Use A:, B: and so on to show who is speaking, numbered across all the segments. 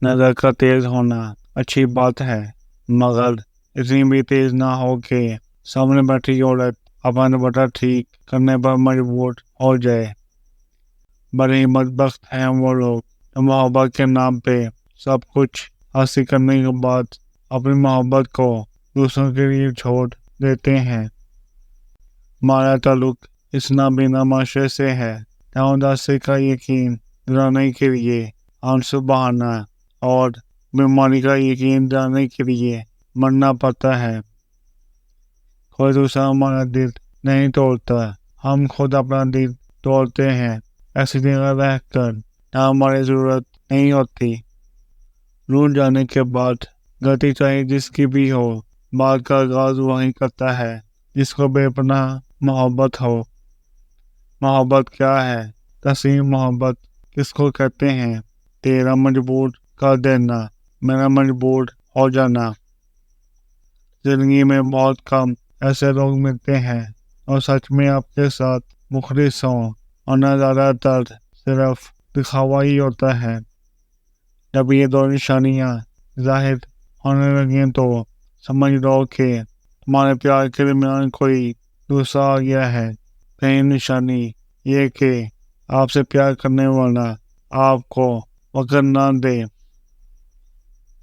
A: नज़र का तेज होना अच्छी बात है, मगर इतनी भी तेज ना हो कि सामने बैठी औरत अपना दुपट्टा ठीक करने पर मजबूर हो जाए। बड़े ही बदबख्त हैं वो लोग जो मोहब्बत के नाम पे सब कुछ हासिल करने के बाद अपनी मोहब्बत को दूसरों के लिए छोड़ देते हैं। हमारा ताल्लुक इस नाबीना माशरे से है जहाँ उदासी का यकीन दिलाने के लिए आंसू बहाना और बीमारी का यकीन दिलाने के लिए मरना पड़ता है। कोई दूसरा हमारा दिल नहीं तोड़ता, हम खुद अपना दिल तोड़ते हैं, ऐसी जगह रहकर जहाँ हमारी ज़रूरत नहीं होती। रूठ जाने के बाद गलती चाहे जिसकी भी हो, बात का आगाज वही करता है जिसको बेपनाह मोहब्बत हो। मोहब्बत क्या है? तस्लीम मोहब्बत किसको कहते हैं? तेरा मजबूर कर देना, मेरा मजबूर हो जाना। जिंदगी में बहुत कम ऐसे लोग मिलते हैं और सच में आपके साथ मुखलिस हों, और न ज़्यादातर सिर्फ दिखावा ही होता है। जब ये दो निशानियाँ ज़ाहिर होने लगें तो समझ लो कि तुम्हारे प्यार के दरमियान कोई दूसरा आ गया है। पहली निशानी ये कि आपसे प्यार करने वाला आपको वक्त ना दे।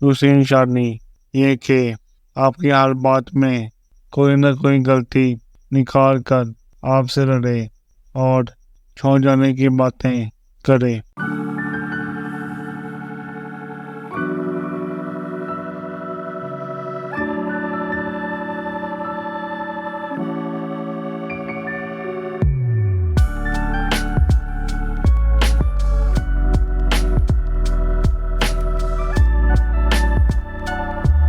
A: दूसरी निशानी ये कि आपकी हर बात में कोई न कोई गलती निकाल कर आपसे लड़े और छोड़ जाने की बातें करे।